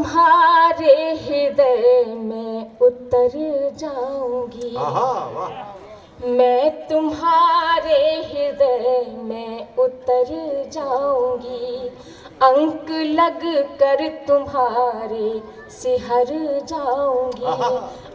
तुम्हारे हृदय में उतर जाऊंगी, मैं तुम्हारे हृदय में उतर जाऊंगी, अंक लग कर तुम्हारे सिहर जाऊंगी,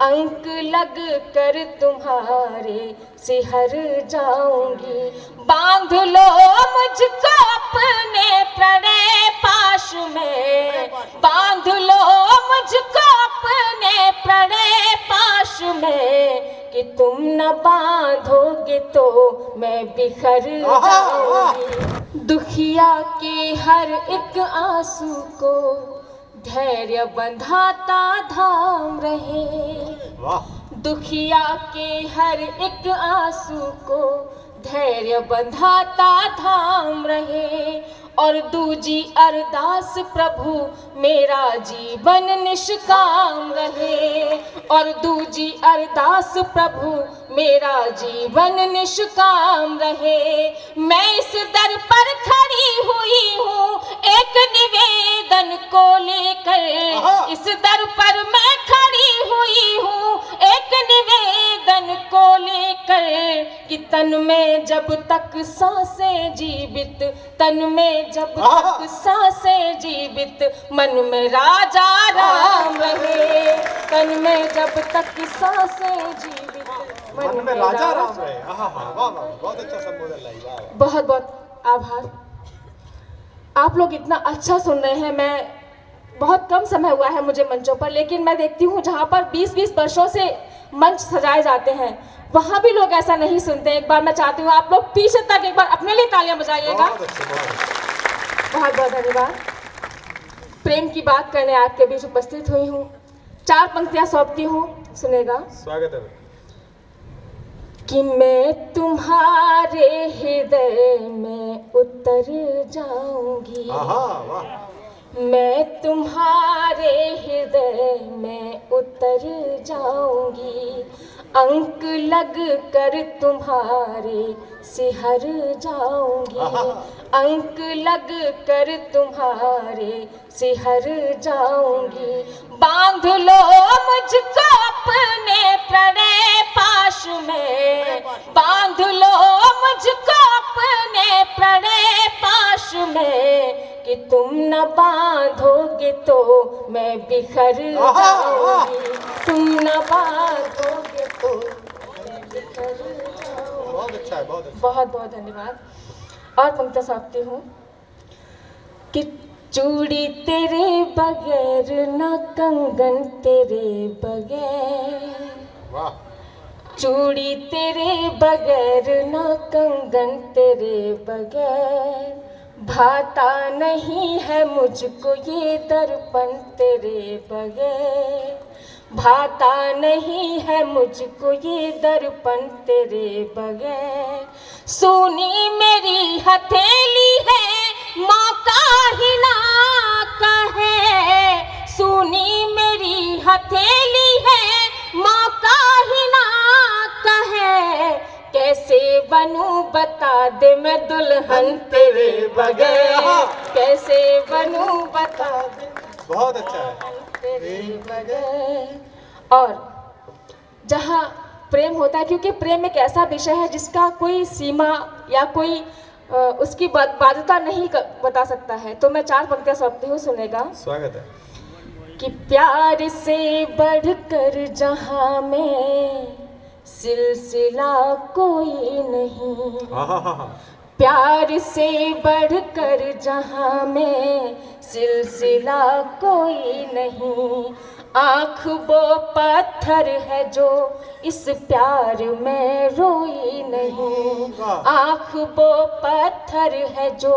अंक लग कर तुम्हारे सिहर जाऊंगी। बांध लो मुझको अपने प्रणय पाश में, बांध लो मुझको अपने प्रणय पाश में, कि तुम न बांधोगे तो मैं बिखर जाऊंगी। दुखिया के हर एक आंसू को धैर्य बंधाता धाम रहे, दुखिया के हर एक आंसू को धैर्य बंधाता धाम रहे। और दूजी अरदास प्रभु मेरा जीवन निष्काम रहे, और दूजी अरदास प्रभु मेरा जीवन निष्काम रहे। मैं इस दर पर खड़ी हुई हूँ एक निवेदन को लेकर, इस दर पर मैं खड़ी हुई हूँ एक निवेदन को लेकर, कि तन में जब तक सांसें जीवित, तन में जब तक सांसें जीवित, मन में राजा राम रहे, तन में जब तक सांसें जीवित, मन में राजा राम रहे। बहुत अच्छा संबोधन लगा। बहुत बहुत आभार। आप लोग इतना अच्छा सुन रहे हैं। मैं बहुत कम समय हुआ है मुझे मंचों पर, लेकिन मैं देखती हूँ जहाँ पर 20-20 वर्षों से मंच सजाए जाते हैं वहाँ भी लोग ऐसा नहीं सुनते। एक बार मैं चाहती हूँ आप लोग पीछे तक एक बार अपने लिए तालियां बजाइएगा। बहुत बहुत धन्यवाद। प्रेम की बात करने आपके बीच उपस्थित हुई हूँ। 4 पंक्तियां सौंपती हूँ, सुनेगा। स्वागत है। कि मैं तुम्हारे हृदय में उतर जाऊंगी, मैं तुम्हारे हृदय में उतर जाऊंगी, अंक लग कर तुम्हारे सिहर जाऊंगी, अंक लग कर तुम्हारे सिहर जाऊंगी। बांध लो मुझको अपने प्रणय पाश में, बांध लो मुझको अपने प्रणय पाश में, कि तुम न बांधोगे तो मैं बिखर जाऊंगी, तुम न बांधोगे तो मैं बिखर जाऊंगी। बहुत अच्छा है, बहुत अच्छा। बहुत बहुत धन्यवाद। और पंक्ति सौंपती हूँ कि चूड़ी तेरे बगैर न कंगन तेरे बगैर, वाह। चूड़ी तेरे बगैर न कंगन तेरे बगैर, भाता नहीं है मुझको ये दर्पण तेरे बगैर, भाता नहीं है मुझको ये दर्पण तेरे बगैर। सोनी मेरी हथेली है मौका ही ना कहे, सोनी मेरी हथेली है मौका ही ना कहे, कैसे बनूं बता दे मैं दुल्हन तेरे बगैर, कैसे बनूं बता दे। बहुत अच्छा है। तेरे बगैर। और जहाँ प्रेम होता है, क्योंकि प्रेम एक ऐसा विषय है जिसका कोई सीमा या कोई उसकी बाध्यता नहीं बता सकता है, तो मैं 4 पंक्तियां सौंपती हूँ, सुनेगा। स्वागत है। कि प्यार से बढ़कर जहाँ में सिलसिला कोई नहीं, प्यार से बढ़कर जहाँ में सिलसिला कोई नहीं, आँख वो पत्थर है जो इस प्यार में रोई नहीं, आँख वो पत्थर है जो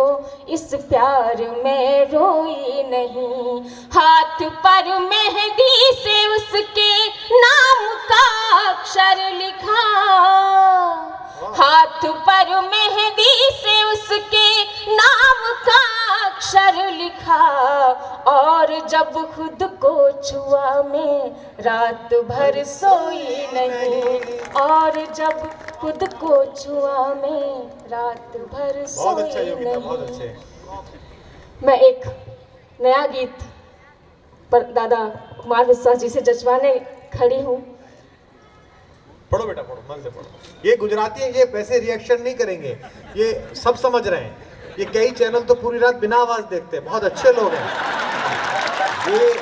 इस प्यार में रोई नहीं, हाथ पर मेहंदी से उसके नाम का अक्षर लिखा, हाथ पर मेहंदी से उसके नाम का अक्षर लिखा, और जब खुद को छुआ मैं रात भर सोई नहीं, और जब खुद को छुआ मैं रात भर सोई नहीं। बहुत अच्छे। मैं एक नया गीत पर दादा कुमार विश्वास जी से जजवाने खड़ी हूँ। पढ़ो बेटा पढ़ो, मन से पढ़ो। ये गुजराती हैं, ये वैसे रिएक्शन नहीं करेंगे, ये सब समझ रहे हैं। ये कई चैनल तो पूरी रात बिना आवाज देखते हैं, बहुत अच्छे लोग हैं ये।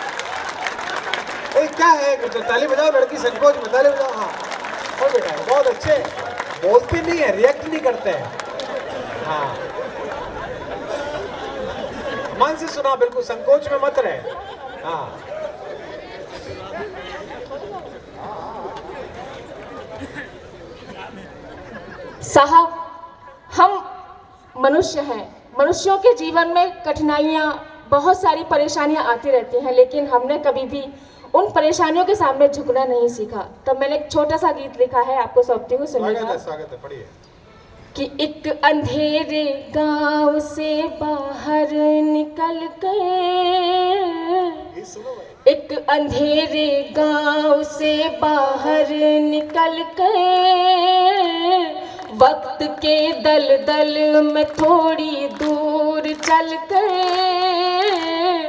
क्या है, तो ताली बजाओ, लड़की संकोच में ताली बजाओ। हाँ और बेटा बहुत अच्छे, बोलते नहीं है, रिएक्ट नहीं करते हैं। हाँ मन से सुना, बिल्कुल संकोच में मत रहे। हाँ साहब, हम मनुष्य हैं, मनुष्यों के जीवन में कठिनाइयाँ, बहुत सारी परेशानियाँ आती रहती हैं, लेकिन हमने कभी भी उन परेशानियों के सामने झुकना नहीं सीखा। तब मैंने एक छोटा सा गीत लिखा है, आपको सौंपती हूँ, सुनिएगा। स्वागत है, पढ़िए। कि एक अंधेरे गांव से बाहर निकल गए, एक अंधेरे गांव से बाहर निकल गए, वक्त के दलदल में थोड़ी दूर चल गए,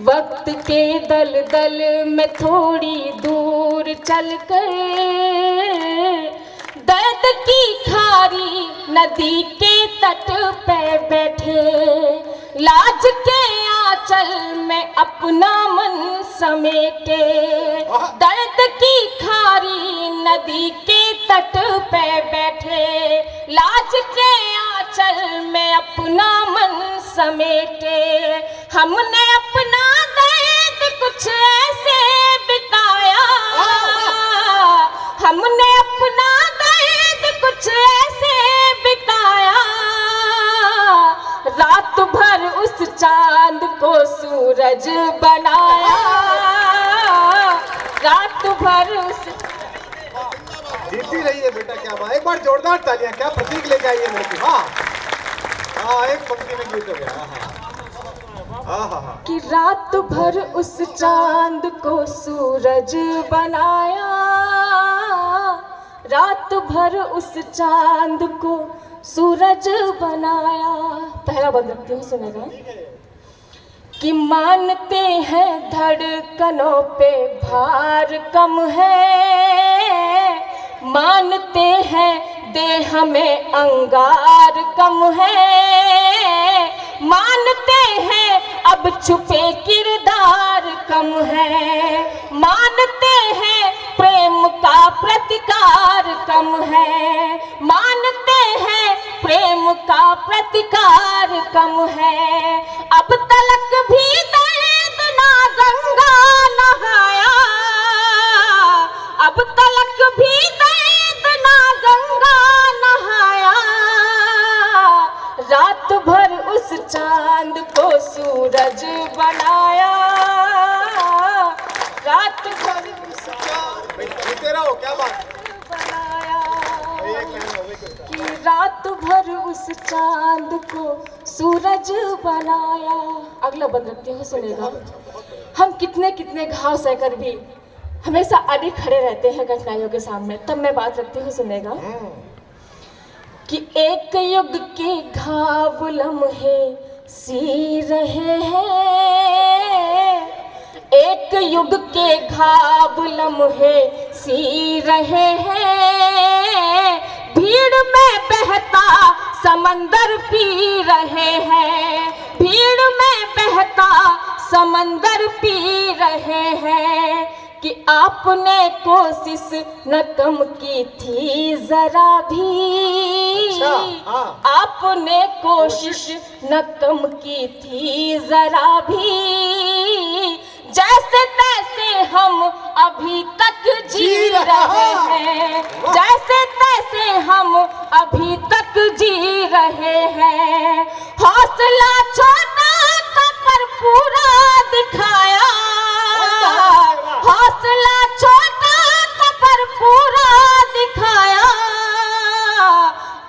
वक्त के दलदल में थोड़ी दूर चल गए, दर्द की खारी नदी के तट पे बैठे, लाज के आंचल में अपना मन समेटे, दर्द की खारी नदी के तट पे बैठे, लाज के आंचल में अपना मन समेटे, हमने अपना दर्द कुछ ऐसे बिताया, हमने अपना दर्द कुछ ऐसे बिताया, रात भर उस चांद को सूरज बनाया, रात भर उस। जीती रही है बेटा, क्या बात। एक बार जोरदार तालियां, क्या प्रतीक लेके आई है लड़की। हाँ हाँ, एक पंक्ति में गीत हो गया। हाँ हाँ हाँ, कि रात भर उस चांद को सूरज बनाया, रात भर उस चांद को सूरज बनाया। पहला बंद रखती हूँ, सुनेगा। कि मानते हैं धड़कनों पे भार कम है, मानते हैं देह में अंगार कम है, मानते हैं अब छुपे किरदार कम है, मानते हैं प्रेम का प्रतिकार कम है, मानते हैं प्रेम का प्रतिकार कम है, अब तलक भी दर्द ना गंगा नहाया, अब तलक भी दर्द ना गंगा नहाया, रात भर उस चांद को सूरज बनाया, रात भर उस जीते रहो, क्या बात बनाया, कि रात भर उस चांद को सूरज बनाया। अगला बंद रखती हूँ, सुनेगा। हम कितने कितने घाव सहकर भी हमेशा अड़े खड़े रहते हैं कठिनाइयों के सामने, तब मैं बात रखती हूँ, सुनेगा। कि एक युग के घाव लम्हे सी रहे हैं, एक युग के घाव लम्हे सी रहे हैं, भीड़ में बहता समंदर पी रहे हैं, भीड़ में बहता समंदर पी रहे हैं, कि आपने कोशिश न कम की थी जरा भी, आपने कोशिश न कम की थी जरा भी, जैसे तैसे हम अभी तक जी रहे हैं, जैसे तैसे हम अभी तक जी रहे हैं, हौसला छोटा था पर पूरा दिखाया, हौसला छोटा था पर पूरा दिखाया,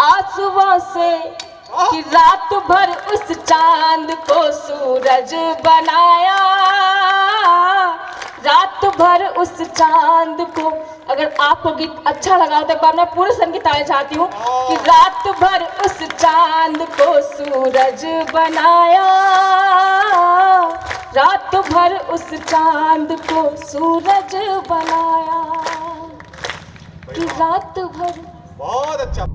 आंसुओं से कि रात भर उस चांद को सूरज बनाया, रात भर उस चांद को। अगर आपको गीत अच्छा लगा तो एक बार मैं पूरे संगीत ताली चाहती हूँ कि रात भर उस चांद को सूरज बनाया, रात भर उस चांद को सूरज बनाया कि रात भर। बहुत अच्छा।